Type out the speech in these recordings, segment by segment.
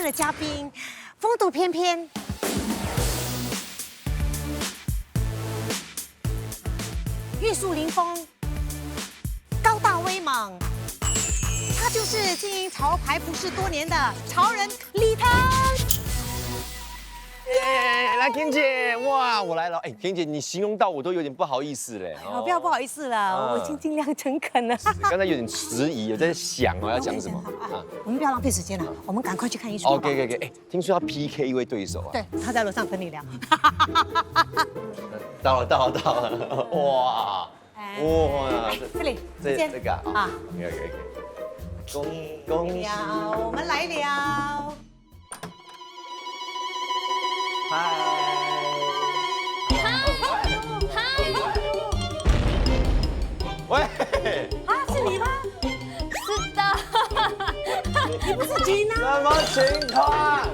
天的嘉宾，风度翩翩，玉树临风，高大威猛，他就是经营潮牌服饰多年的潮人李腾。来，婷姐，哇，我来了。哎，婷姐，你形容到我都有点不好意思嘞。不要不好意思了，我已经尽量诚恳了。刚才有点迟疑，有在想哦要讲什么啊。我们不要浪费时间了，我们赶快去看艺术。OK，哎，听说要 PK 一位对手啊。对，他在楼上等你聊。到了，哇，这里，这个啊。OK，恭喜，我们来聊。嗨，喂，啊，是你吗？是的，你不是君啊？什么情况？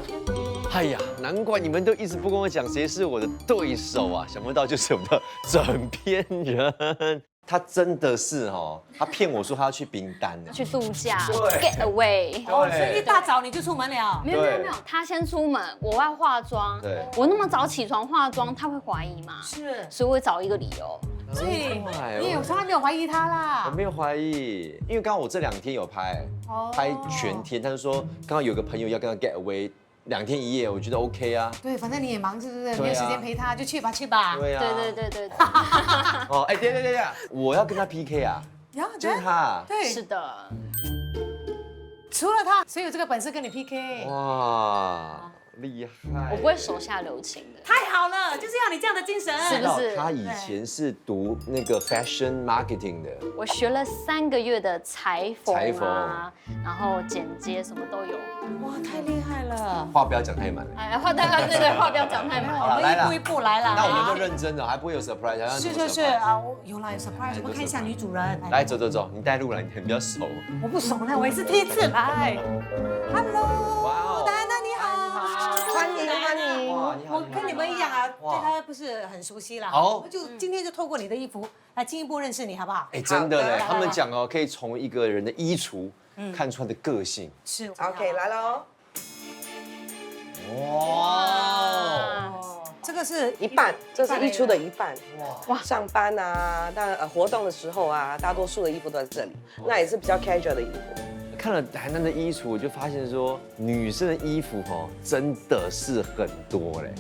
哎呀，难怪你们都一直不跟我讲谁是我的对手啊！想不到就是我们的枕边人，他真的是哦，他骗我说他要去冰丹呢，去度假对，get away。哦，所以一大早你就出门了。没有，他先出门，我要化妆。对，我那么早起床化妆，他会怀疑吗？是，所以我会找一个理由。所以你也从来没有怀疑他啦。我没有怀疑，因为刚好我这2天有拍全天，他就说刚好有个朋友要跟他 get away 2天1夜，我觉得 OK 啊。对，反正你也忙，是不是？没有时间陪他，就去吧。对啊。对。哦，哎，对，我要跟他 PK 啊，就是他。对，是的。除了他，谁有这个本事跟你 PK？哇，厉害！我不会手下留情的。太好了，就是要你这样的精神。是不是？他以前是读那个 fashion marketing 的。我学了3个月的裁缝啊，然后剪接什么都有。哇，太厉害了！话不要讲太满了。哎，话不要讲太满。我们一步一步来了。那我们就认真了，还不会有 surprise。是啊，有啦，有 surprise。我们看一下女主人。来，走，你带路了，你比较熟。我不熟呢，我也是第一次来。Hello， 哇哦，戴安娜你好，欢迎。我跟你们一样啊，对她不是很熟悉啦。好，今天就透过你的衣服来进一步认识你，好不好？哎，真的嘞，他们讲哦，可以从一个人的衣橱看出他的个性。是 OK， 来喽。哇，这个是一半，这是衣橱的一半。哇，上班啊，当然活动的时候啊，大多数的衣服都在这里，那也是比较 casual 的衣服。看了台南的衣橱，我就发现说，女生的衣服哦，真的是很多嘞。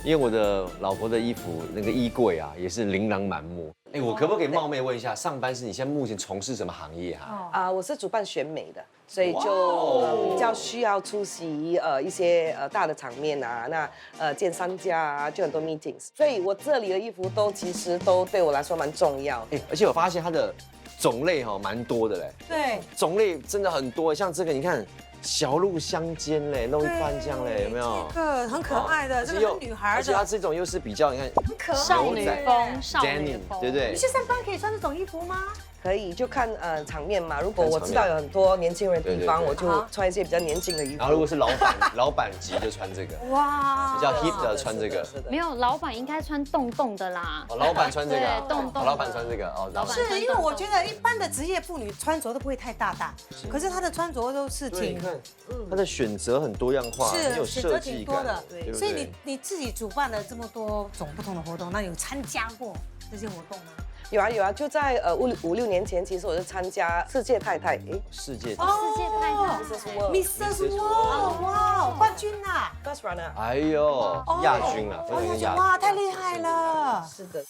因为我的老婆的衣服那个衣柜啊，也是琳琅满目。哎，我可不可以冒昧问一下，上班是你现在目前从事什么行业啊？我是主办选美的，所以就比较需要出席一些大的场面啊，那见商家啊，就很多 meetings， 所以我这里的衣服其实都对我来说蛮重要。哎，而且我发现它的种类哈蛮多的嘞。对，种类真的很多，像这个你看。小鹿相间嘞，肉一半这样嘞，有没有？这个很可爱的，这个很女孩的，而且它这种又是比较你看可爱少女风，少女风，对不对？你去上班可以穿这种衣服吗？可以就看场面嘛。如果我知道有很多年轻人的地方，我就穿一些比较年轻的衣服。然后如果是老板级就穿这个，哇，比较 hip 的穿这个。没有，老板应该穿洞洞的啦。哦，老板穿这个，对，洞洞。老板穿这个哦，老板是因为我觉得一般的职业妇女穿着都不会太大胆，可是她的穿着都是挺，她的选择很多样化，很有设计感的，对。所以你自己主办了这么多种不同的活动，那有参加过这些活动吗？有啊，就在5、6年前，其实我是参加世界太太，世界太太 Mrs. World， 哇，冠军呐 ，First Runner， 哎呦，亚军啊，哇，太厉害了，是的。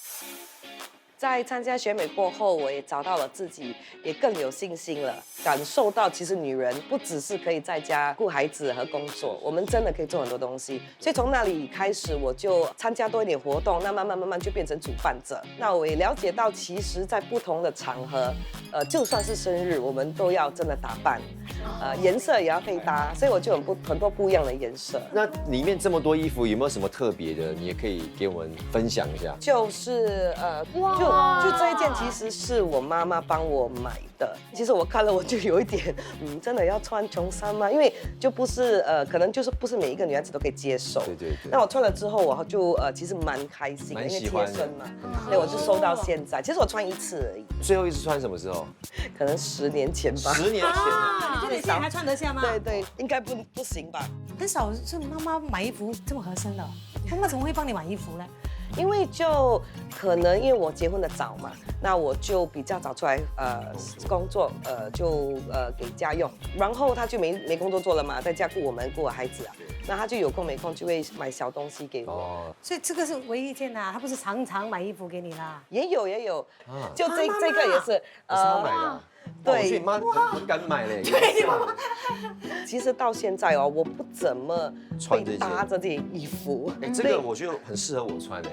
在参加选美过后，我也找到了自己，也更有信心了。感受到其实女人不只是可以在家顾孩子和工作，我们真的可以做很多东西。所以从那里开始，我就参加多一点活动，那慢慢就变成主办者。那我也了解到，其实，在不同的场合，就算是生日，我们都要真的打扮，颜色也要配搭，所以我就很多不一样的颜色。那里面这么多衣服，有没有什么特别的？你也可以给我们分享一下。就是就这一件，其实是我妈妈帮我买的。其实我看了，我就有一点，真的要穿琼衫吗？因为就不是可能就是不是每一个女孩子都可以接受。对。那我穿了之后，我就其实蛮开心的，因为贴身嘛，所以我就收到现在。其实我穿1次而已。最后一次穿什么时候？可能10年前吧。10年前啊！你你现在还穿得下吗？对对，应该不行吧？很少是妈妈买衣服这么合身的，妈妈怎么会帮你买衣服呢？因为就可能因为我结婚的早嘛，那我就比较早出来工作，给家用，然后他就没工作做了嘛，在家顾我孩子啊，那他就有空没空就会买小东西给我。所以这个是唯一一件呐，他不是常常买衣服给你啦。也有，就这个也是，是他买的。对，所以妈很敢买嘞。对，其实到现在哦，我不怎么会搭这件衣服。哎，这个我觉得很适合我穿哎，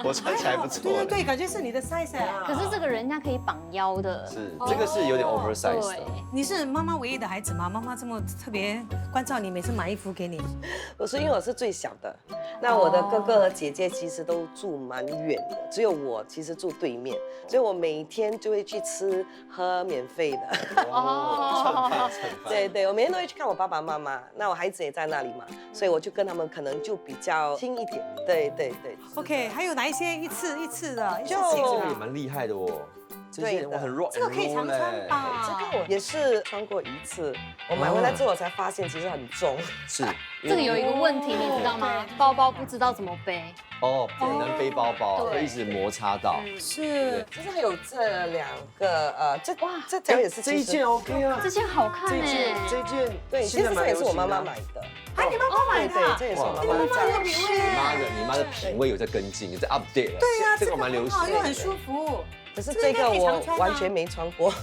我穿起来不错。对对，感觉是你的 size 啊。可是这个人家可以绑腰的，是这个是有点 oversize 的。你是妈妈唯一的孩子吗？妈妈这么特别关照你，每次买衣服给你。我是因为我是最小的，那我的哥哥和姐姐其实都住蛮远的，只有我其实住对面，所以我每天就会去吃喝免费的。哦，对对，我每天都会去看我爸爸妈妈，那我孩子也在那里嘛，所以我就跟他们可能就比较亲一点。对对对。OK， 还有哪一些一次的？就这个也蛮厉害的哦。这件我很 rock，这个可以常穿吧？这个我也是穿过一次，我买回来之后我才发现其实很重。是。这个有一个问题，你知道吗？包包不知道怎么背。哦，不能背包包，会一直摩擦到。是，就是还有这两个这条也是这一件 OK 啊，这件好看哎，这件对，其实这也是我妈妈买的。啊，你妈妈买的？对，这也是我妈妈的品味。你妈的品味有在跟进，有在 update 了。对呀，这个蛮流行，又很舒服。可是这个我完全没穿过，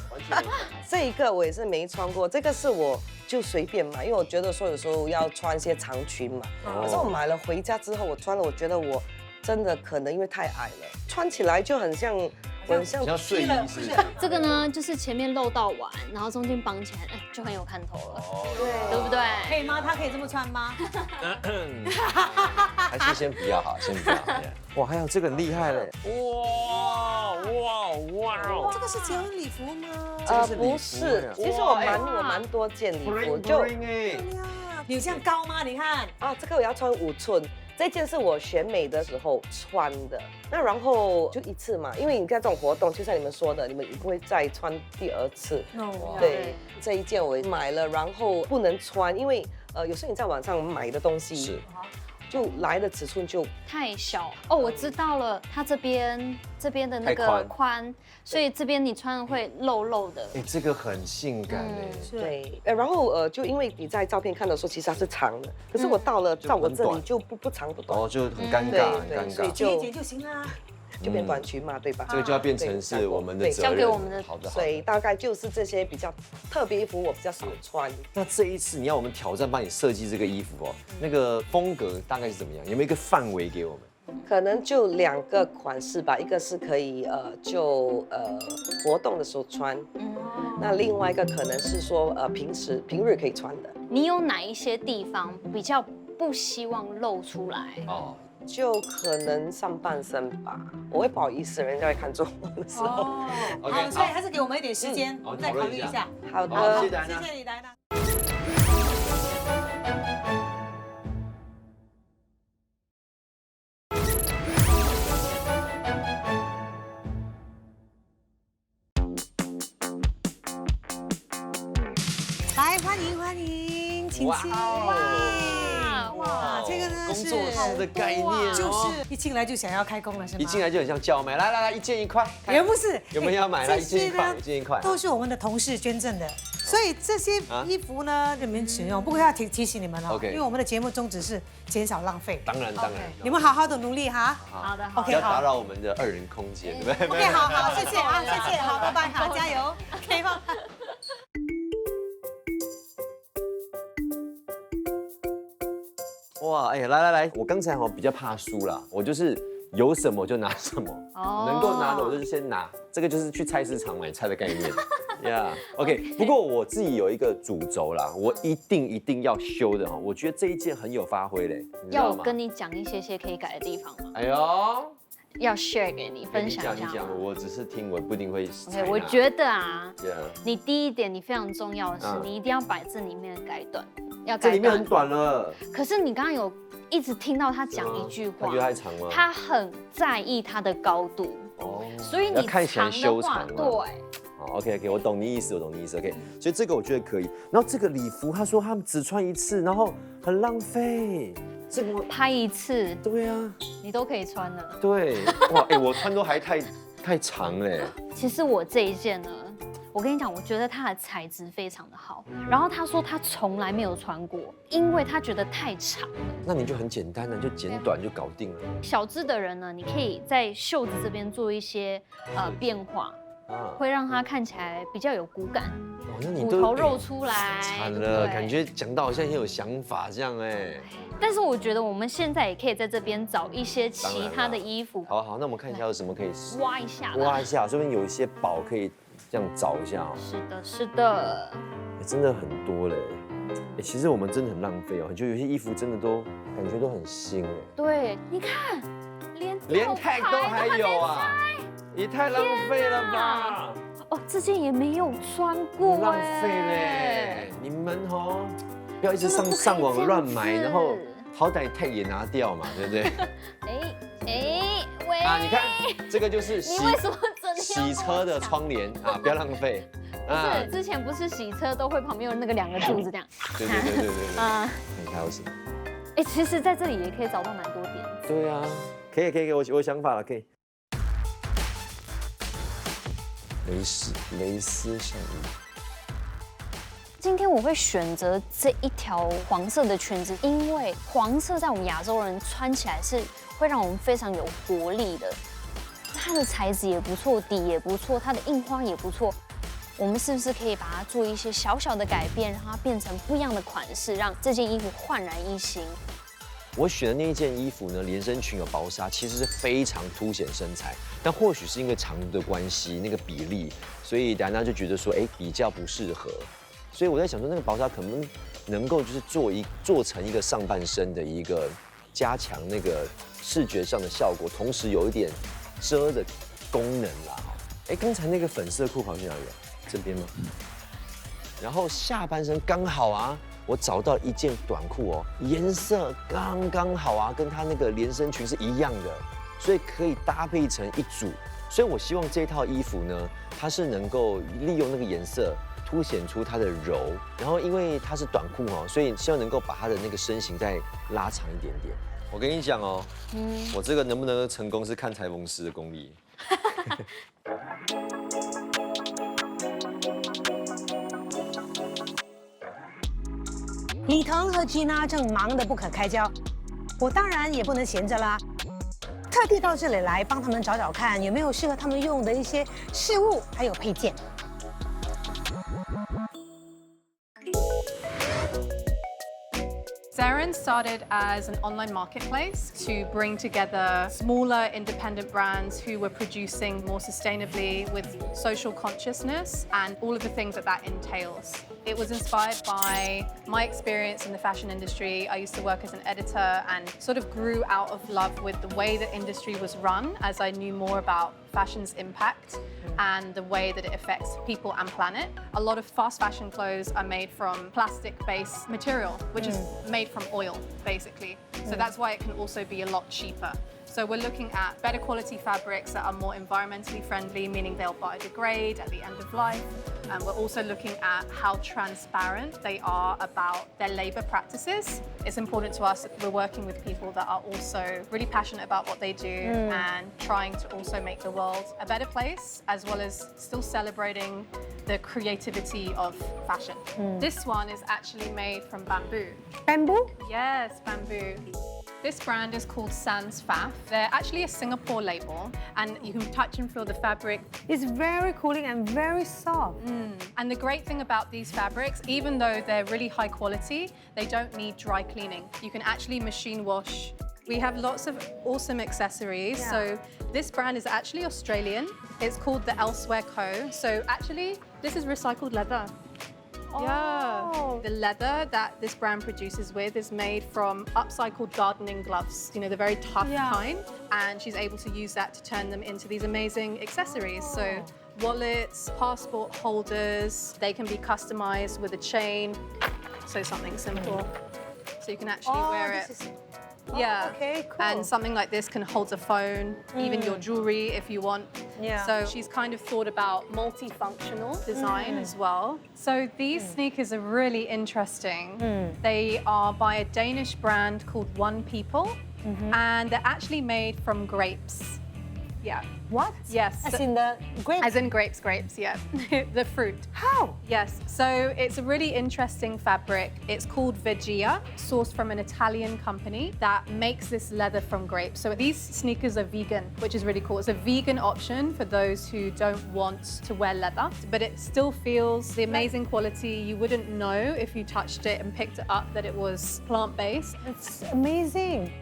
这一个我也是没穿过，这个是我就随便买，因为我觉得说有时候要穿一些长裙嘛。可是我买了回家之后，我穿了，我觉得我真的可能因为太矮了，穿起来就很像睡衣是不是？这个呢，就是前面露到完，然后中间绑起来，哎，就很有看头了，对不对？可以吗？他可以这么穿吗？还是先不要好，先不要。哇，还有这个很厉害嘞！哇！这个是结婚礼服吗？不是，其实我蛮多件礼服，就你有这样高吗？你看啊，这个我要穿5寸。这件是我选美的时候穿的，那然后就一次嘛，因为你看这种活动，就像你们说的，你们不会再穿第2次。对，这一件我买了，然后不能穿，因为有时候你在网上买的东西是。就来的尺寸就太小哦，我知道了，它这边的那个宽，所以这边你穿会露露的。哎，这个很性感哎。对，然后就因为你在照片看的时候，其实它是长的，可是我到我这里就不长不短，哦，就很尴尬，很尴尬，剪一剪就行啦。就变短裙嘛，对吧？这个就要变成是我们的责任，交给我们的。好的，所以大概就是这些比较特别衣服，我比较少穿。那这一次你要我们挑战帮你设计这个衣服哦，那个风格大概是怎么样？有没有一个范围给我们？可能就2个款式吧，一个是可以活动的时候穿，那另外一个可能是说平日可以穿的。你有哪一些地方比较不希望露出来？哦。就可能上半身吧，我会不好意思，人家会看中我的时候。好，所以还是给我们一点时间，我们再考虑一下。好的，谢谢你来了。来，欢迎，请进。哇，这个呢工作室的概念哦，就是一进来就想要开工了，是吗？一进来就很像叫卖，来，1件1块。也不是，有没有要买？来，1件1块，1件1块。都是我们的同事捐赠的，所以这些衣服呢，你们使用，不过要提醒你们哦，因为我们的节目宗旨是减少浪费。当然，你们好好的努力哈。好的，OK， 不要打扰我们的2人空间，对不对 ？OK， 好，谢谢啊，谢谢，好，拜拜，好，加油，可以吗？哇，哎，来，我刚才比较怕输啦，我就是有什么就拿什么，能够拿的我就是先拿，这个就是去菜市场买菜的概念，呀，OK。不过我自己有一个主轴啦，我一定要修的哦，我觉得这一件很有发挥嘞，要我跟你讲一些可以改的地方吗？哎呦，要 share 给你分享一下。你讲，我只是听，我不一定会。OK， 我觉得啊，你第一点你非常重要的是，你一定要把这里面改短。这里面很短了。可是你刚刚有一直听到他讲一句话，他觉得太长吗？他很在意它的高度，所以你看起来修长，对，好 ，OK， 我懂你意思，OK。所以这个我觉得可以。然后这个礼服，他说他们只穿一次，然后很浪费。这个拍一次，对啊，你都可以穿了。对，哇，我穿都还太长嘞。其实我这一件呢，我跟你讲，我觉得它的材质非常的好。然后他说他从来没有穿过，因为他觉得太长了。那你就很简单的，就剪短就搞定了。小只的人呢，你可以在袖子这边做一些变化。会让它看起来比较有骨感，那你骨头露出来。惨了，感觉讲到好像很有想法这样哎。但是我觉得我们现在也可以在这边找一些其他的衣服。好，那我们看一下有什么可以挖一下，说不定有一些宝可以这样找一下哦。是的，真的很多嘞。其实我们真的很浪费哦，就有些衣服真的都感觉都很新哎。对，你看，连 tag 都还有啊。也太浪费了吧！哦，这件也没有穿过，浪费嘞！你们哦，不要一直上网乱买，然后好歹 tag 也拿掉嘛，对不对？喂！啊，你看这个就是你为什么洗车的窗帘啊，不要浪费。不是，之前不是洗车都会旁边有那个2个柱子这样？对。啊，你还有什么？其实在这里也可以找到蛮多点。对啊，可以，我有想法了，可以。蕾丝上衣。今天我会选择这一条黄色的裙子，因为黄色在我们亚洲人穿起来是会让我们非常有活力的。它的材质也不错，底也不错，它的印花也不错。我们是不是可以把它做一些小小的改变，让它变成不一样的款式，让这件衣服焕然一新？我选的那一件衣服呢，连身裙有薄纱，其实是非常凸显身材，但或许是因为长度的关系，那个比例，所以达娜就觉得说，比较不适合。所以我在想说，那个薄纱可能够就是做成一个上半身的一个加强那个视觉上的效果，同时有一点遮的功能啦。刚才那个粉色裤跑去哪里了？这边吗？然后下半身刚好啊。我找到一件短裤哦，颜色刚刚好啊，跟它那个连身裙是一样的，所以可以搭配成一组。所以我希望这套衣服呢，它是能够利用那个颜色凸显出它的柔，然后因为它是短裤哦，所以希望能够把它的那个身形再拉长一点点。我跟你讲哦，我这个能不能成功是看裁缝师的功力。李腾和 Gina 正忙得不可开交，我当然也不能闲着啦，特地到这里来帮他们找找看有没有适合他们用的一些饰物还有配件。Zarin started as an online marketplace to bring together smaller independent brands who were producing more sustainably with social consciousness and all of the things that entails. It was inspired by my experience in the fashion industry. I used to work as an editor and sort of grew out of love with the way the industry was run as I knew more about fashion's impact and the way that it affects people and planet. A lot of fast fashion clothes are made from plastic-based material, which is made from oil, basically. So that's why it can also be a lot cheaper. So we're looking at better quality fabrics that are more environmentally friendly, meaning they'll biodegrade at the end of life. And we're also looking at how transparent they are about their labor practices. It's important to us that we're working with people that are also really passionate about what they do and trying to also make the world a better place, as well as still celebrating the creativity of fashion. This one is actually made from bamboo. Bamboo? Yes, bamboo. This brand is called Sans Faf. They're actually a Singapore label, and you can touch and feel the fabric. It's very cooling and very soft. And the great thing about these fabrics, even though they're really high quality, they don't need dry cleaning. You can actually machine wash. We have lots of awesome accessories. Yeah. So this brand is actually Australian. It's called the Elsewhere Co. So actually, this is recycled leather. Yeah. The leather that this brand produces with is made from upcycled gardening gloves, you know, the very tough kind. And she's able to use that to turn them into these amazing accessories. So wallets, passport holders, they can be customized with a chain. So something simple. So you can actually wear it Yeah. okay, cool. And something like this can hold a phone, even your jewelry if you want. Yeah. So she's kind of thought about multifunctional design as well. So these sneakers are really interesting. They are by a Danish brand called One People, and they're actually made from grapes. Yeah. What? Yes. As in the grape. As in grapes, yeah. The fruit. How? Yes, so it's a really interesting fabric. It's called Veggia, sourced from an Italian company that makes this leather from grapes. So these sneakers are vegan, which is really cool. It's a vegan option for those who don't want to wear leather, but it still feels the amazing quality. You wouldn't know if you touched it and picked it up that it was plant-based. It's amazing.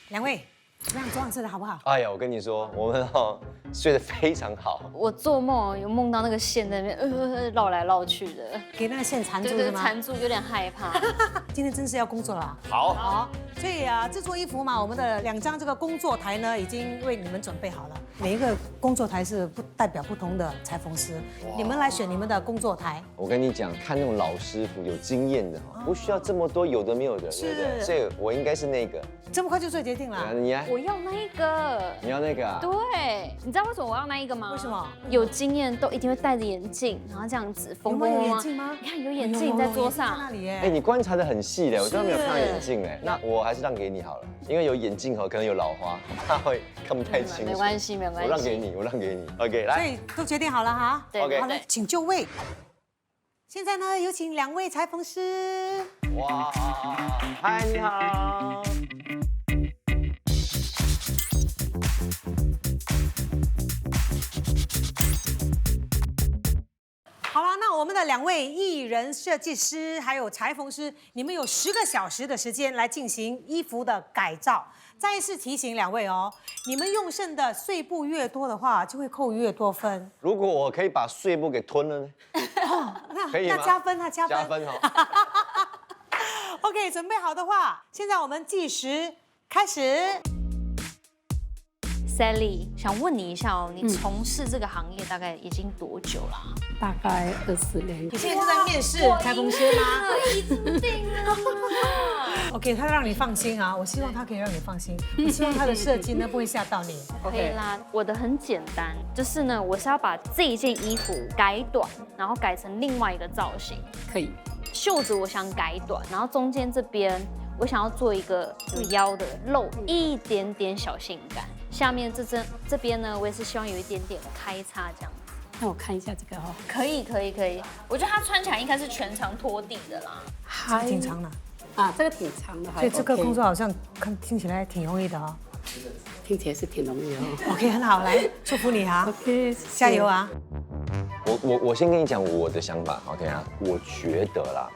两位，怎么样？昨晚睡得好不好？哎呀，我跟你说，我们睡得非常好。我做梦有梦到那个线在那边绕来绕去的，给那个线缠住对对，是吗？缠住有点害怕。今天真是要工作了啊。好，好，所以啊，制作衣服嘛，我们的2张这个工作台呢，已经为你们准备好了。每一个工作台是代表不同的裁缝师，你们来选你们的工作台。我跟你讲，看那种老师傅有经验的不需要这么多有的没有的，对不对？所以我应该是那个。这么快就做决定了？你来，我要那一个。你要那个啊？对，你知道为什么我要那一个吗？为什么？有经验都一定会戴着眼镜，然后这样子有没有眼镜吗？你看有眼镜在桌上那里耶。哎，你观察得很细嘞，我都没有看到眼镜哎。那我还是让给你好了，因为有眼镜可能有老花，他会看不太清楚。没关系，没关系。我让给你，我让给你。OK， 来。所以都决定好了哈。对 OK 好了，请就位。现在呢，有请2位裁缝师。哇，嗨，你好。好了，那我们的2位艺人设计师还有裁缝师，你们有10个小时的时间来进行衣服的改造。再次提醒2位哦，你们用剩的碎布越多的话，就会扣越多分。如果我可以把碎布给吞了呢？可以吗？那加分，那加分。加分哈。OK， 准备好的话，现在我们计时开始。Sally， 想问你一下哦，你从事这个行业大概已经多久了？大概20年。你现在是在面试裁缝师吗？已经定了。OK， 他让你放心啊，我希望他可以让你放心，我希望他的设计呢不会吓到你。可以啦，我的很简单，就是呢，我是要把这一件衣服改短，然后改成另外一个造型。可以。袖子我想改短，然后中间这边我想要做一个有腰的，露一点点小性感。下面这边呢，我也是希望有一点点开叉这样子。那我看一下这个哦。可以。我觉得它穿起来应该是全长拖地的啦。这个挺长的。啊，这个挺长的，所以这个工作好像听起来挺容易的哦。听起来是挺容易哦。OK， 很好，来祝福你哈 OK， 加油啊！我先跟你讲我的想法 ，OK 啊？我觉得啦，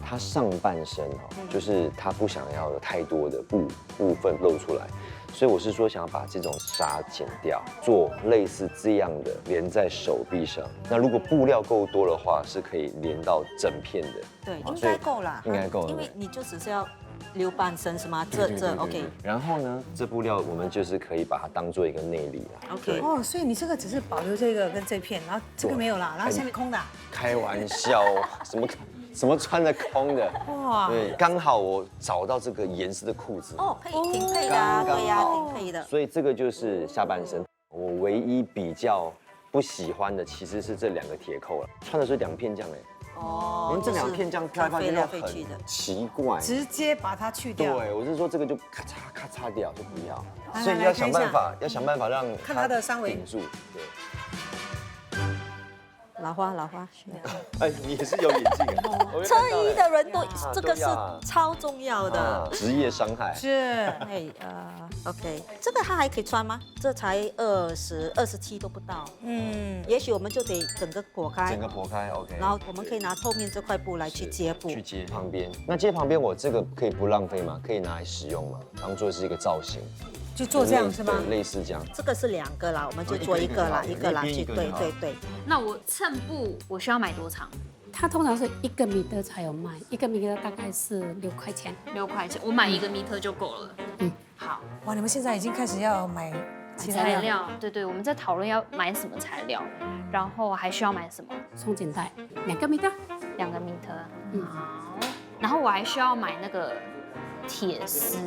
他上半身就是他不想要有太多的部分露出来，所以我是说想要把这种纱剪掉，做类似这样的连在手臂上。那如果布料够多的话，是可以连到整片的。对，应该够啦，应该够，因为你就只是要留半身是吗？这 OK。然后呢，这布料我们就是可以把它当做一个内里啊。OK。哦，所以你这个只是保留这个跟这片，然后这个没有啦，然后下面空的。开玩笑，什么穿的空的？哇，对，刚好我找到这个颜色的裤子。哦，配挺配的啊，对呀，挺配的。所以这个就是下半身。我唯一比较不喜欢的其实是这2个铁扣了，穿的是2片这样哎。哦，因为这2片这样飘来飘去就很奇怪，直接把它去掉。对，我是说这个就咔嚓咔嚓掉，就不要。来所以要想办法让看它的三围顶住。对。老花老花需要。哎，你也是有眼镜啊？我没车看到衣的人都啊这个是都要啊超重要的。职业伤害。是哎，OK，这个它还可以穿吗？这才27都不到。也许我们就得整个破开，整个剖开 ，OK。然后我们可以拿后面这块布来去接布。去接旁边。那接旁边我这个可以不浪费吗？可以拿来使用吗？当做是一个造型。就做这样是吗？对类似这样。这个是2个啦，我们就做一个啦，一个啦，去对对对。那我衬布我需要买多长它通常是1个米的才有卖，1个米的大概是6块钱。 ？6块钱，我买1个米特就够了。好。哇，你们现在已经开始要买材料，对，我们在讨论要买什么材料，然后还需要买什么？松紧带2个米的。 2个米特。好。然后我还需要买那个铁丝，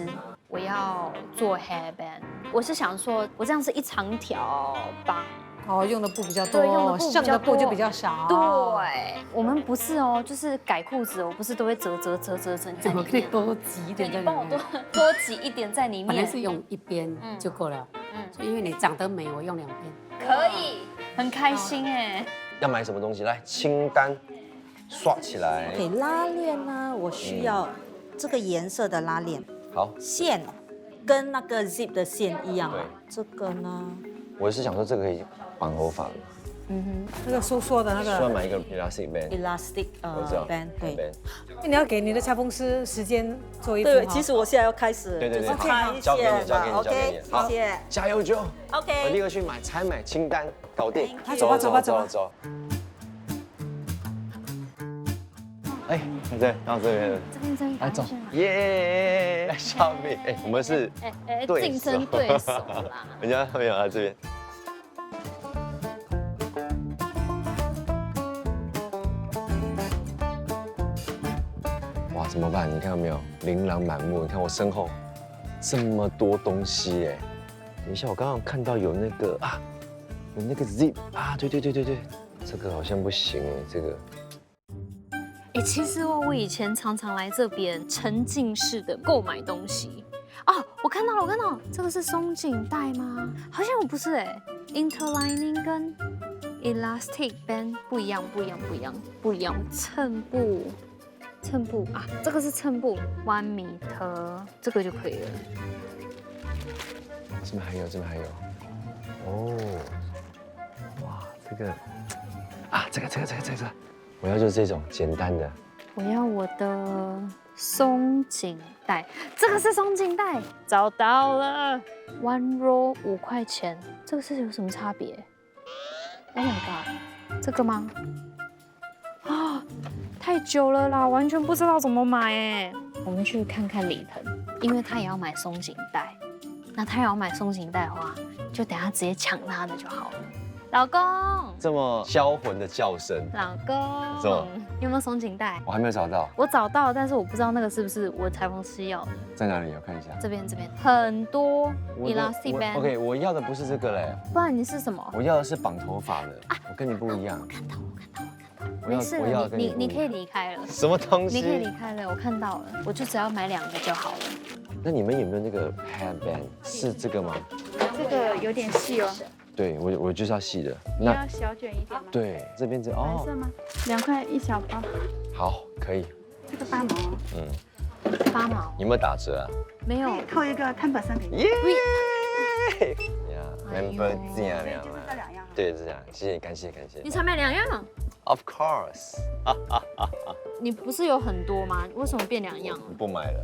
我要做 hairband。我是想说，我这样是一长条绑。哦，用的布比较多，对，用的布比较多，剩的布就比较少。对，我们不是哦，就是改裤子，我不是都会折在里我可以面。多挤一点在里帮我面。多挤一点在里面。本来是用1边就够了，因为你长得美，我用2边。可以，很开心哎。要买什么东西？来，清单刷起来。给拉链呢，我需要这个颜色的拉链，好，线跟那个 zip 的线一样对啊。这个呢，我是想说这个可以绑头发的，那个收缩的那个，需要买一个 elastic band。 elastic 我知道 band 对。 band 你要给你的裁缝师时间做衣服。对，其实我现在要开始，对对对就是拆交给线你交给你了交给你，OK，好谢谢。加油就 OK 我立刻去买，采买清单搞定。走吧走吧走吧走。哎，对，到这边了，这边来走，耶！来下面，哎，我们是对手竞争对手啦。人家没有来这边。哇，怎么办？你看到没有？琳琅满目。你看我身后这么多东西哎。等一下，我刚刚看到有那个有那个 zip 啊，对，这个好像不行哎，这个。其实我以前常常来这边沉浸式的购买东西。哦，我看到了，这个是松紧带吗？好像不是interlining 跟 elastic band 不一样。衬布啊，这个是衬布1米特，这个就可以了。这边还有，哦，哇，这个这个，我要就是这种简单的。我要我的松紧带，这个是松紧带，找到了，1 roll 5块钱，这个是有什么差别 ？Oh my god， 这个吗？啊，太久了啦，完全不知道怎么买哎。我们去看看李腾，因为他也要买松紧带，那他要买松紧带的话，就等下直接抢他的就好了。老公，这么销魂的叫声，老公，怎么有没有松紧带？我还没有找到，我找到了，但是我不知道那个是不是我裁缝师要的。在哪里？我看一下。这边很多我的 elastic band。OK， 我要的不是这个嘞，不然你是什么？我要的是绑头发的。我跟你不一样。我看到。没事了，我要跟你可以不一样离开了。什么东西？你可以离开了，我看到了，我就只要买2个就好了。那你们有没有那个 hairband？是这个吗？这个有点细哦，对，我就是要细的。你要小卷一点吗？对，这边白色吗？2块1小包，好，可以。这个8毛哦， 8毛，有没有打折啊？没有。扣一个10%给你。耶！呀哎呦，member 这样这嘛？2样。对，这样，谢谢，感谢。你才买2样？ Of course，你不是有很多吗？为什么变2样了？不买了。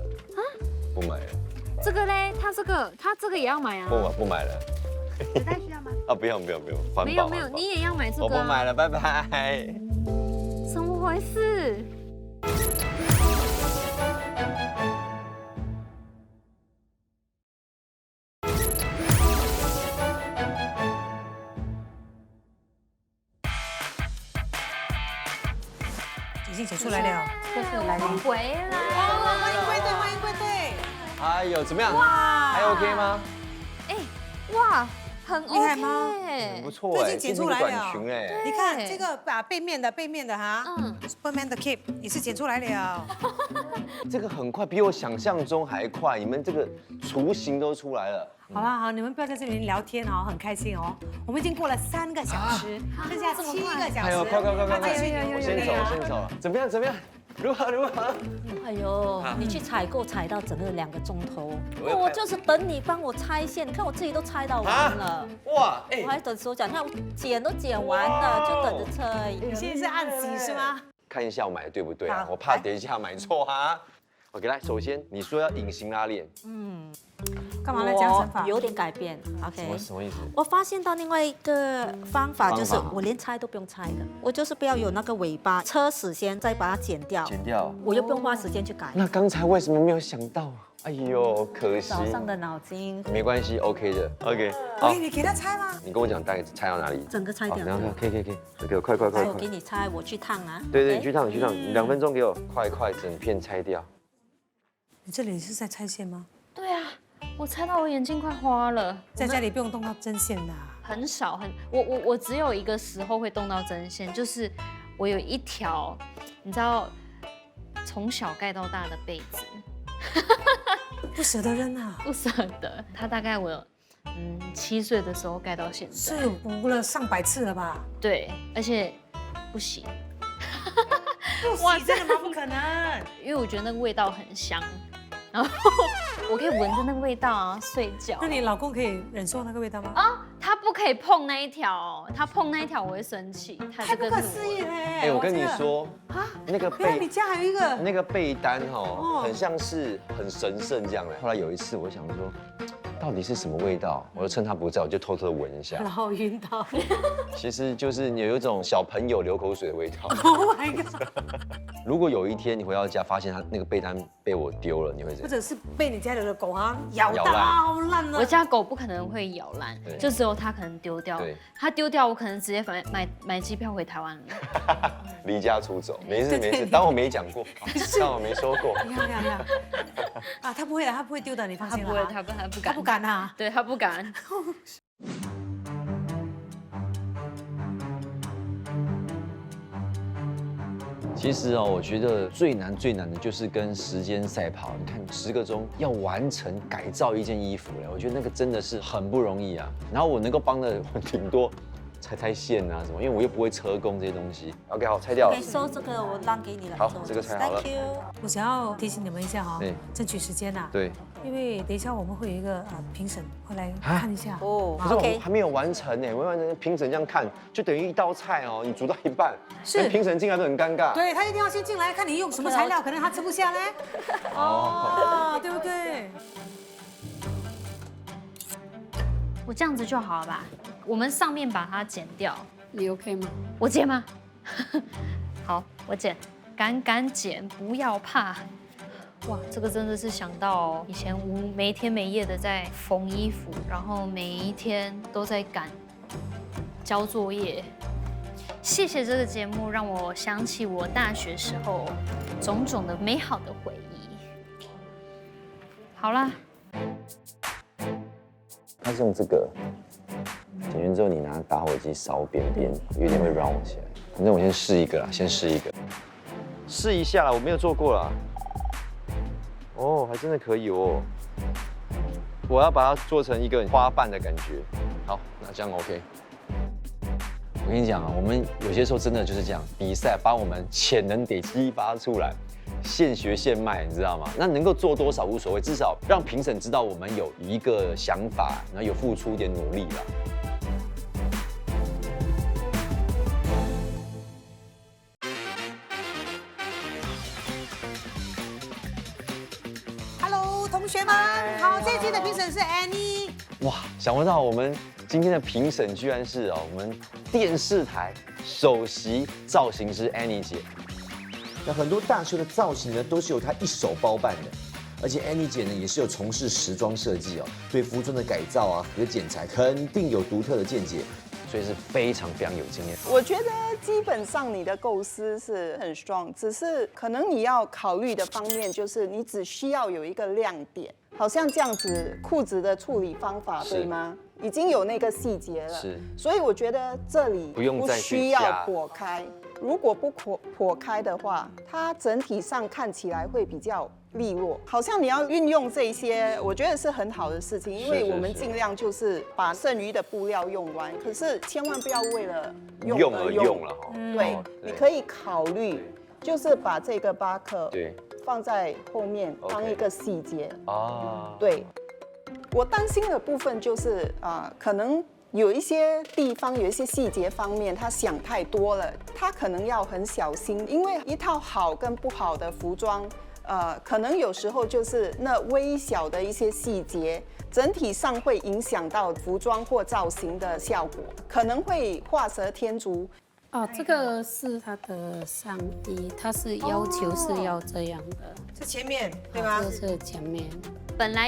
不买了。这个嘞，他这个也要买啊。不买了。纸袋需要吗？啊，不用，环保。没有，你也要买这个。我不买了，拜拜。怎么回事？已经剪出来了。就是来年回来了，欢迎归队。哎呦，怎么样？还 OK 吗？哇，很厉害 OK 吗耶不错哎，都已经剪出来了短裙哎。你看这个把背面的哈，Superman 的 cape 也是剪出来了。这个很快，比我想象中还快。你们这个雏形都出来了，好不好？你们不要在这里聊天哦，很开心哦。我们已经过了3个小时，剩下7个小时。哎呦，快！继续我先走了。怎么样？如何？哎呦，你去采购采到整个2个钟头，我就是等你帮我拆线，你看我自己都拆到完了。哇，我还等手脚，你看我剪都剪完了，就等着拆。你现在是按挤是吗？看一下我买的对不对啊？好我怕等一下买错啊。OK， 来，首先你说要隐形拉链，干嘛来讲乘法？有点改变。OK，什么意思？我发现到另外一个方法，就是方法我连拆都不用拆的，我就是不要有那个尾巴，车死先再把它剪掉，剪掉。我又不用花时间去改。那刚才为什么没有想到啊？哎呦，可惜。早上的脑筋，没关系 ，OK 的 ，OK。好，你给他拆吗？你跟我讲大概拆到哪里？整个拆掉。然后可以，给我快！我给你拆，我去烫啊。对，你去烫，你2分钟给我，快，整片拆掉。你这里是在拆线吗？对啊，我猜到我眼睛快花了。在家里不用动到针线的。很少，我只有一个时候会动到针线，就是我有一条，你知道，从小盖到大的被子，不舍得扔啊。不舍得。它大概我7岁的时候盖到现在，是补了上百次了吧？对，而且不洗，不洗真的吗？不可能。因为我觉得那个味道很香，然后我可以闻着那个味道啊睡觉。那你老公可以忍受那个味道吗？他不可以碰那一条，他碰那一条我会生气。太不可思议嘞！哎，我跟你说，那个原来你家还有一个那个被单很像是很神圣这样的。后来有一次，我想说，到底是什么味道？我就趁他不在，我就偷偷闻一下。然后晕倒。其实就是有一种小朋友流口水的味道。Oh my god！如果有一天你回到家，发现他那个被单被我丢了，你会怎样？或者是被你家里的狗啊咬咬到烂了。我家狗不可能会咬烂，就只有它可能丢掉。它丢掉，我可能直接买机票回台湾了。离家出走，没事，当我没讲过，当我没说过。你看，啊，他不会的，他不会丢的，你放心了。他不敢，他不敢啊。对他不敢。其实我觉得最难的就是跟时间赛跑。你看10个钟要完成改造一件衣服了，我觉得那个真的是很不容易啊。然后我能够帮的顶多拆线啊什么，因为我又不会车工这些东西。OK， 好，拆掉了。收这个我让给你了。好，这个拆好了。Thank you。我想要提醒你们一下哈，争取时间呐。对。因为等一下我们会有一个评审会来看一下。哦。可是我还没有完成呢，我完成评审这样看，就等于一道菜你煮到一半，是评审进来都很尴尬。对他一定要先进来看你用什么材料，可能他吃不下嘞。对不对？我这样子就好了吧？我们上面把它剪掉，你 OK 吗？我剪吗？好，我剪，敢剪，不要怕。哇，这个真的是想到以前没天没夜的在缝衣服，然后每一天都在赶交作业。谢谢这个节目，让我想起我大学时候种种的美好的回忆。好啦，它是用这个剪完之后，你拿打火机烧边边，有点会 round 起来。反正我先试一个啦，试一下啦，我没有做过啦。还真的可以哦。我要把它做成一个花瓣的感觉。好，那这样 OK。我跟你讲我们有些时候真的就是这样，比赛把我们潜能得激发出来，现学现卖，你知道吗？那能够做多少无所谓，至少让评审知道我们有一个想法，然后有付出一点努力啦。同学们好，这一期的评审是 Annie。哇，想不到我们今天的评审居然是我们电视台首席造型师 Annie 姐。那很多大秀的造型呢，都是由她一手包办的，而且 Annie 姐呢也是有从事时装设计对服装的改造和剪裁肯定有独特的见解。所以是非常有经验。我觉得基本上你的构思是很 strong， 只是可能你要考虑的方面就是你只需要有一个亮点，好像这样子裤子的处理方法对吗？已经有那个细节了，所以我觉得这里不需要躲开。如果不破开的话，它整体上看起来会比较利落。好像你要运用这一些，我觉得是很好的事情，因为我们尽量就是把剩余的布料用完，可是千万不要为了用而用了哈。对，你可以考虑，就是把这个巴克对放在后面当一个细节啊。对，我担心的部分就是可能有一些地方有一些细节方面他想太多了，他可能要很小心，因为一套好跟不好的服装，可能有时候就是那微小的一些细节，整体上会影响到服装或造型的效果，可能会画蛇添足。哦，这个是他的上衣，他是要求是要这样的，这前面对吗？这是前面。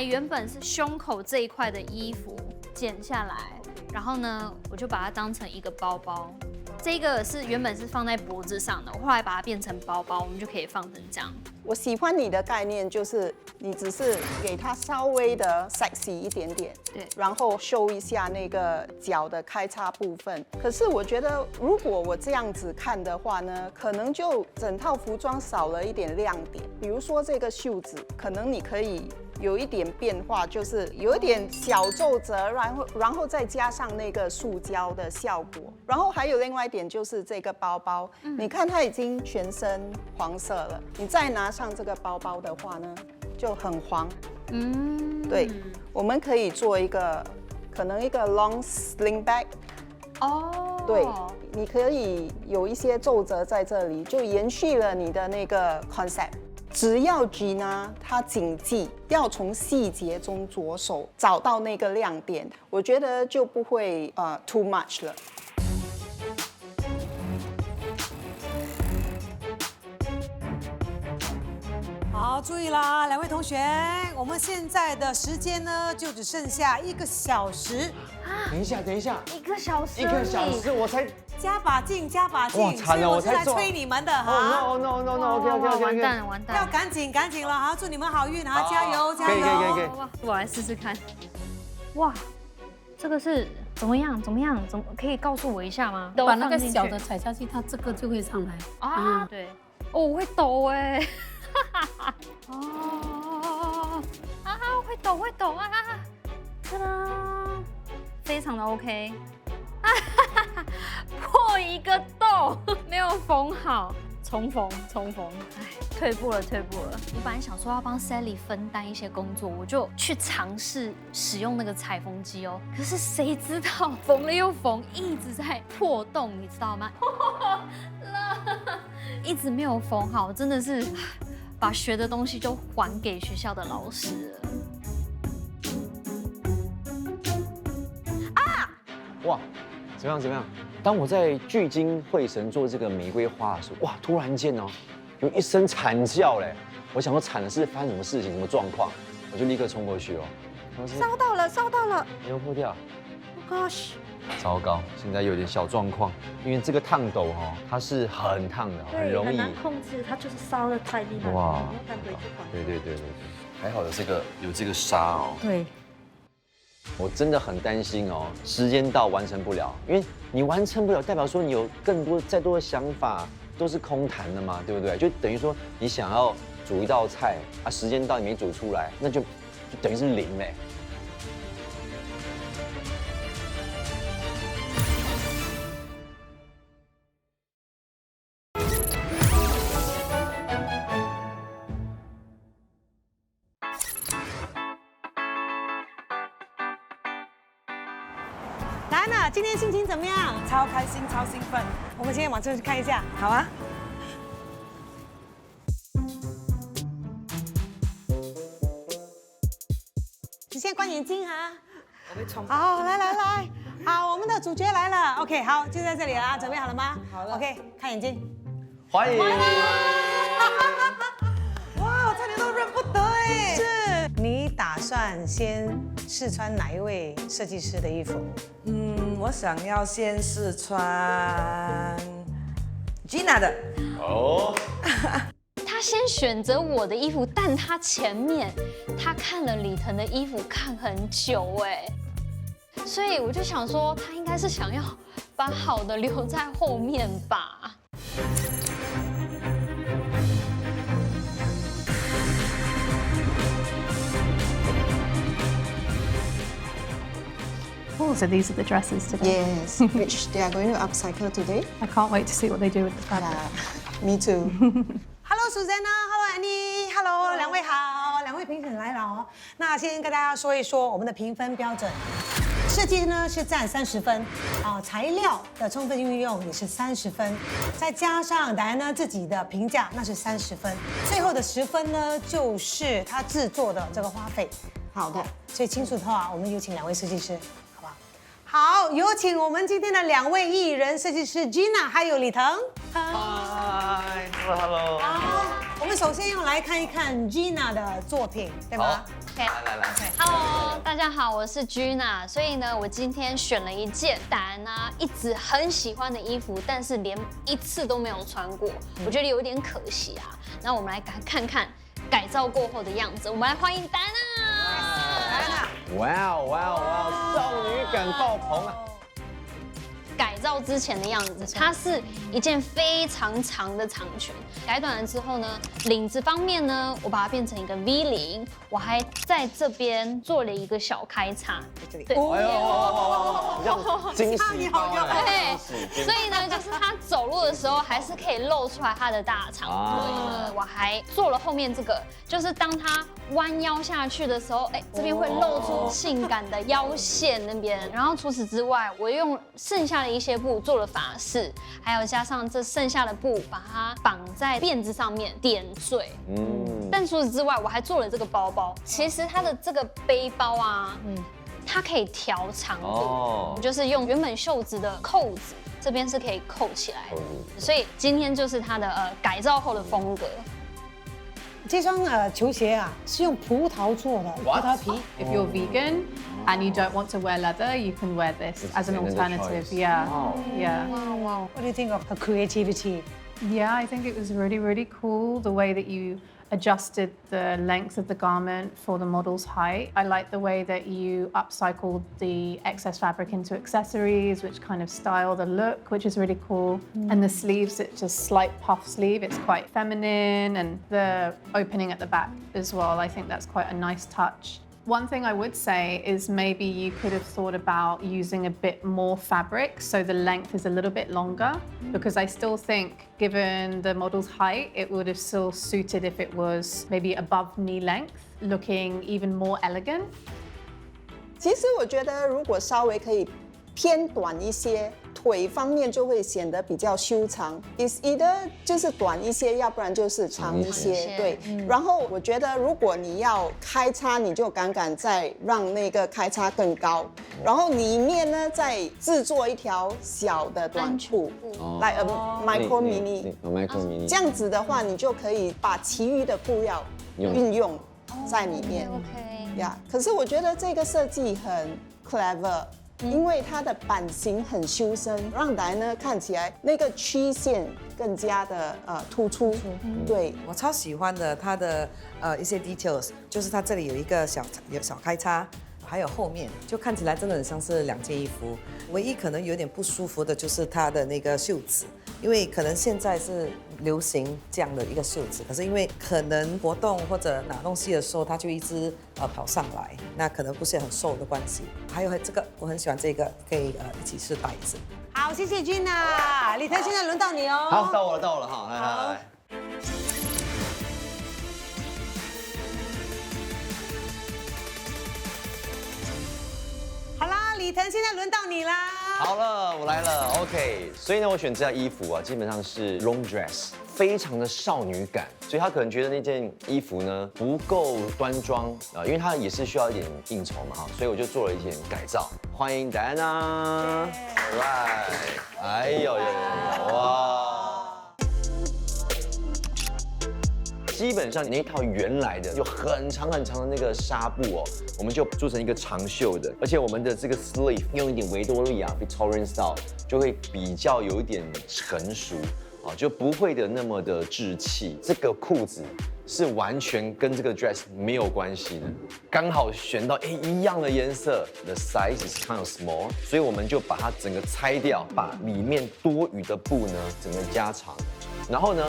原本是胸口这一块的衣服剪下来，然后呢，我就把它当成一个包包。这个原本是放在脖子上的，我后来把它变成包包，我们就可以放成这样。我喜欢你的概念，就是你只是给它稍微的 sexy 一点点，对，然后show一下那个脚的开叉部分。可是我觉得，如果我这样子看的话呢，可能就整套服装少了一点亮点。比如说这个袖子，可能你可以有一点变化，就是有一点小皱褶，然后再加上那个塑胶的效果。然后还有另外一点就是这个包包，你看它已经全身黄色了，你再拿上这个包包的话呢，就很黄。对，我们可以做可能一个 long sling bag。哦，对，你可以有一些皱褶在这里，就延续了你的那个 concept。只要 Gina 她谨记要从细节中着手，找到那个亮点，我觉得就不会too much 了。好，注意啦，两位同学，我们现在的时间呢，就只剩下1个小时。等一下， 1个小时， 1个小时我才加把劲，加把劲！哇惨了所以我是来我才做催你们的哈。哦 no，OK，完蛋了，要赶紧了，好，祝你们好运，好，加油，加油！可以。我来试试看。哇，这个是怎么样？怎么可以告诉我一下吗？把那个小的踩下去，它这个就会上来。啊，对。哦，我会抖哎。哦，会抖啊！哒哒，非常的 OK。破一个洞，没有缝好，重缝。哎，退步了。我本来想说要帮 Sally 分担一些工作，我就去尝试使用那个裁缝机哦。可是谁知道缝了又缝，一直在破洞，你知道吗？一直没有缝好，真的是把学的东西就还给学校的老师了。哇，怎么样？当我在聚精会神做这个玫瑰花的时候，哇，突然间哦，有一声惨叫嘞！我想说惨的是发生什么事情、什么状况，我就立刻冲过去哦。烧到了！没有破掉。Oh gosh！ 糟糕，现在有点小状况，因为这个烫斗哦，它是很烫的，很容易控制，它就是烧得太厉害。哇！对，还好有这个纱哦。对。我真的很担心哦，时间到完成不了，因为你完成不了，代表说你有再多的想法都是空谈的嘛，对不对？就等于说你想要煮一道菜啊，时间到你没煮出来，那就等于是零嘞。来呢，今天心情怎么样？超开心，超兴奋。我们今天往这去看一下。好啊。你先关眼睛哈。我被冲。好，来，好，我们的主角来了。OK， 好，就在这里了啊，准备好了吗？好了。 OK， 看眼睛。欢迎。哇，我差点都认不得哎。是你打算先试穿哪一位设计师的衣服？我想要先试穿 Gina 的。哦。他先选择我的衣服，但他前面他看了李腾的衣服看很久哎，所以我就想说，他应该是想要把好的留在后面吧。So these are the dresses today. Yes, which they are going to upcycle today. I can't wait to see what they do with the fabric. Me too. Hello Susanna，Hello Annie，Hello 两位好，两位评审来了哦。那先跟大家说一说我们的评分标准，设计呢是占30分，材料的充分运用也是30分，再加上戴安娜自己的评价那是30分，最后的10分呢就是她制作的这个花费。好的，所以清楚的话，我们有请两位设计师，好不好？好，有请我们今天的2位艺人设计师 Gina 还有李腾。嗨 ，Hello。好，我们首先要来看一看 Gina 的作品，对吗？来。Hello， 大家好，我是 Gina。所以呢，我今天选了一件戴安娜一直很喜欢的衣服，但是连一次都没有穿过，我觉得有点可惜啊。那我们来看看改造过后的样子。我们来欢迎戴安娜。哇哦，少女感爆棚啊！改造之前的样子，它是一件非常长的长裙，改短了之后呢，领子方面呢，我把它变成一个 V 领，我还在这边做了一个小开叉，对，惊喜包对，所以呢，就是它走路的时候还是可以露出来它的大长腿。所以呢，我还做了后面这个，就是当它弯腰下去的时候，哎，这边会露出性感的腰线那边。然后除此之外，我用剩下的一些布做了发饰，还有加上这剩下的布，把它绑在辫子上面点缀。但除此之外，我还做了这个包包。其实它的这个背包啊，它可以调长度，就是用原本袖子的扣子，这边是可以扣起来的。所以今天就是它的改造后的风格。这双球鞋啊是用葡萄做的，葡萄皮。If you're vegan and you don't want to wear leather, you can wear this as an alternative. Yeah. Yeah. Wow. What do you think of her creativity? Yeah, I think it was really, really cool the way that you adjusted the length of the garment for the model's height. I like the way that you upcycled the excess fabric into accessories, which kind of style the look, which is really cool. And the sleeves, it's just slight puff sleeve. It's quite feminine, and the opening at the back as well. I think that's quite a nice touch. One thing I would say is maybe you could have thought about using a bit more fabric so the length is a little bit longer, because I still think given the model's height, it would have still suited if it was maybe above knee length, looking even more elegant. 其实我觉得如果稍微可以偏短一些，腿方面就会显得比较修长。is either 就是短一些，要不然就是长一些。对，然后我觉得如果你要开叉，你就敢再让那个开叉更高，然后里面呢再制作一条小的短裤，来micro mini。这样子的话，你就可以把其余的布料运用在里面。OK。呀，可是我觉得这个设计很 clever。因为它的版型很修身，让戴安娜看起来那个曲线更加的突出。对，我超喜欢的它的一些 details， 就是它这里有一个小开叉，还有后面就看起来真的很像是2件衣服。唯一可能有点不舒服的就是它的那个袖子，因为可能现在是流行这样的一个袖子，可是因为可能活动或者拿东西的时候，它就一直跑上来，那可能不是很瘦的关系。还有这个我很喜欢这个，可以一起是袋子。好，谢谢君娜，李腾，现在轮到你哦。好，到我了，好，来。好啦，李腾，现在轮到你啦。好了，我来了 ，OK。所以呢，我选这件衣服啊，基本上是 long dress， 非常的少女感，所以他可能觉得那件衣服呢不够端庄因为它也是需要一点应酬嘛哈，所以我就做了一点改造。欢迎戴安娜 ，Right， 哎呦，哇！基本上那一套原来的有很长的那个纱布我们就做成一个长袖的，而且我们的这个 sleeve 用一点维多利亚 Victorian style， 就会比较有一点成熟就不会的那么的稚气。这个裤子是完全跟这个 dress 没有关系的，刚好选到一样的颜色。The size is kind of small， 所以我们就把它整个拆掉，把里面多余的布呢整个加长。然后呢，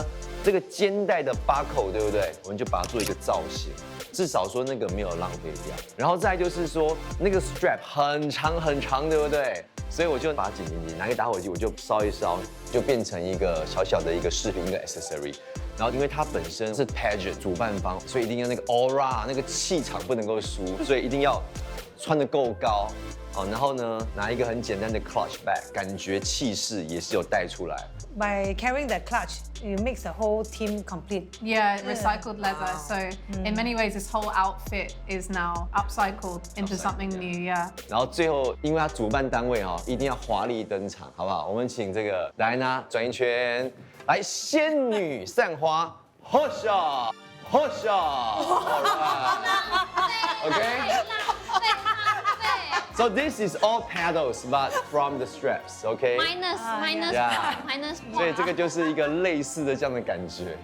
这个肩带的巴扣，对不对？我们就把它做一个造型，至少说那个没有浪费掉。然后再就是说那个 strap 很长很长，对不对？所以我就把它紧，拿一个打火机，我就烧一烧，就变成一个小小的一个饰品，一个 accessory。然后因为它本身是 pageant 主办方，所以一定要那个 aura 那个气场不能够输，所以一定要穿得够高。然后呢，拿一个很简单的 clutch bag， 感觉气势也是有带出来。By carrying the clutch, it makes the whole team complete. Yeah, recycled leather. So in many ways, this whole outfit is now upcycled into something new. Yeah. 然后最后，因为它主办单位一定要华丽登场，好不好？我们请这个戴安娜转一圈，来，仙女散花，喝下，喝下 ，OK。So this is all pedals, but from the straps, okay? minus Yeah. minus 所以这个就是一个类似的这样的感觉。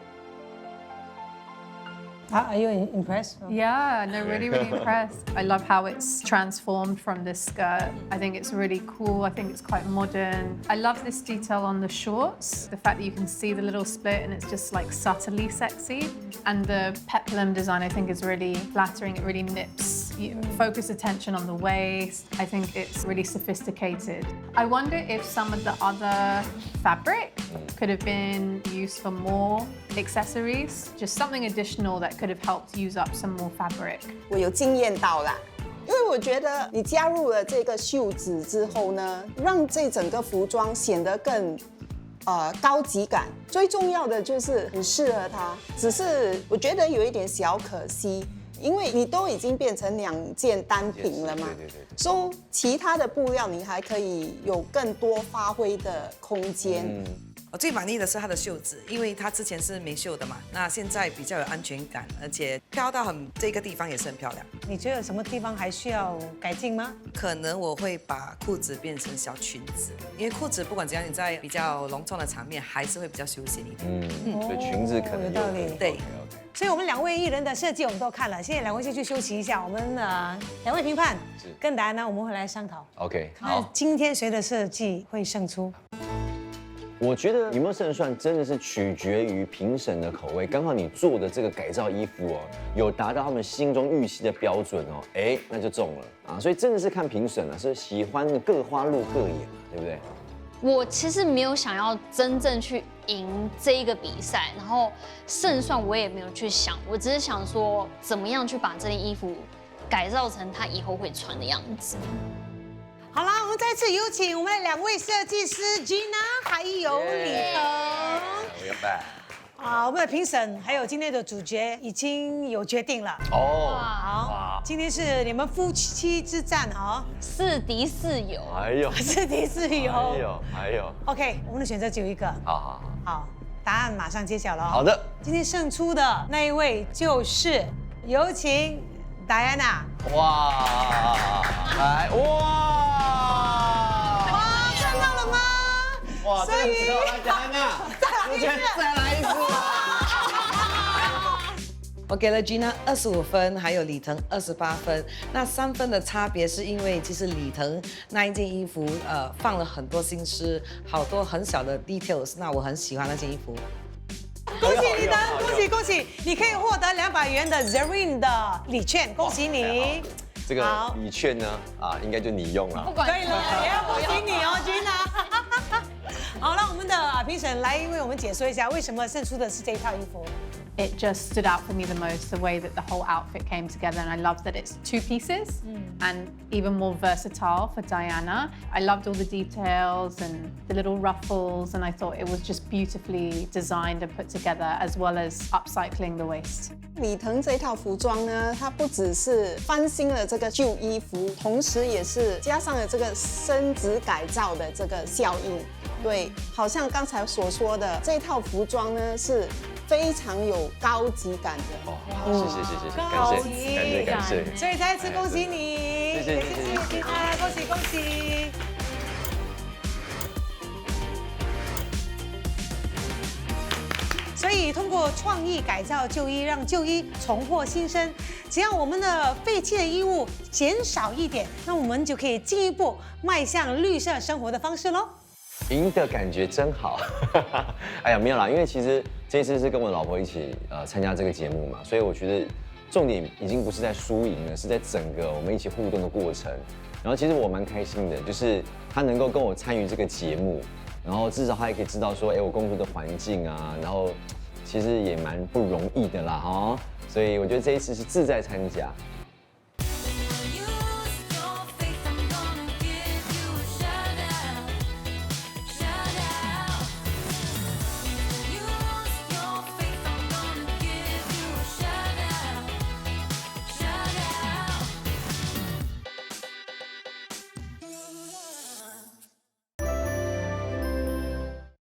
Are you impressed? Yeah, no, really, really impressed. I love how it's transformed from this skirt. I think it's really cool. I think it's quite modern. I love this detail on the shorts. The fact that you can see the little split and it's just like subtly sexy. And the peplum design I think is really flattering. It really nips. You focus attention on the waist. I think it's really sophisticated. I wonder if some of the other fabric could have been used for more accessories, just something additional that could have helped use up some more fabric. 我有惊艳到啦，因为我觉得你加入了这个袖子之后呢，让这整个服装显得更高级感。最重要的就是很适合它，只是我觉得有一点小可惜。因为你都已经变成2件单品了嘛，对。所以其他的布料你还可以有更多发挥的空间。我最满意的是它的袖子，因为它之前是没袖的嘛，那现在比较有安全感，而且飘到这个地方也是很漂亮。你觉得有什么地方还需要改进吗？可能我会把裤子变成小裙子，因为裤子不管怎样，你在比较隆重的场面还是会比较休闲一点。所以裙子可能有道理。对。所以我们2位艺人的设计我们都看了，现在2位先去休息一下。我们2位评判跟答案呢，我们会来商讨。OK， 好，今天谁的设计会胜出？我觉得有没有胜算真的是取决于评审的口味。刚好你做的这个改造衣服有达到他们心中预期的标准那就中了啊。所以真的是看评审是喜欢各花入各眼，对不对？我其实没有想要真正去赢这一个比赛，然后胜算我也没有去想，我只是想说怎么样去把这件衣服改造成他以后会穿的样子。好啦，我们再次有请我们的2位设计师 Gina 还有李腾。我们的评审还有今天的主角已经有决定了。好，今天是你们夫妻之战4敌4友。4敌4友。还有。OK， 我们的选择只有一个。好，答案马上揭晓了。好的。今天胜出的那一位就是有请Diana。来看到了吗？所以Diana，再来一次。我给了 Gina 25分，还有李腾28分。那3分的差别是因为其实李腾那一件衣服放了很多心思，好多很小的 details。那我很喜欢那件衣服。恭喜李腾，恭喜！你可以获得200元的 Zerine 的礼券，恭喜你。这个礼券呢应该就你用了。对了，也要恭喜你Gina。好，让我们的评审来为我们解说一下，为什么胜出的是这一套衣服。It just stood out for me the most, the way that the whole outfit came together. And I love that it's 2 pieces and even more versatile for Diana. I loved all the details and the little ruffles. And I thought it was just beautifully designed and put together, as well as upcycling the waist. 李腾这套服装呢，它不只是翻新了这个旧衣服，同时也是加上了这个升值改造的这个效应。对，好像刚才所说的，这套服装呢是非常有高级感的。谢，感谢。所以再一次恭喜你，谢谢，恭喜。所以通过创意改造旧衣，让旧衣重获新生。只要我们的废弃的衣物减少一点，那我们就可以进一步迈向绿色生活的方式喽。赢的感觉真好。哎呀，没有啦，因为其实这一次是跟我老婆一起参加这个节目嘛，所以我觉得重点已经不是在输赢了，是在整个我们一起互动的过程。然后其实我蛮开心的，就是他能够跟我参与这个节目，然后至少他也可以知道说，我工作的环境啊，然后其实也蛮不容易的啦哈。所以我觉得这一次是志在参加，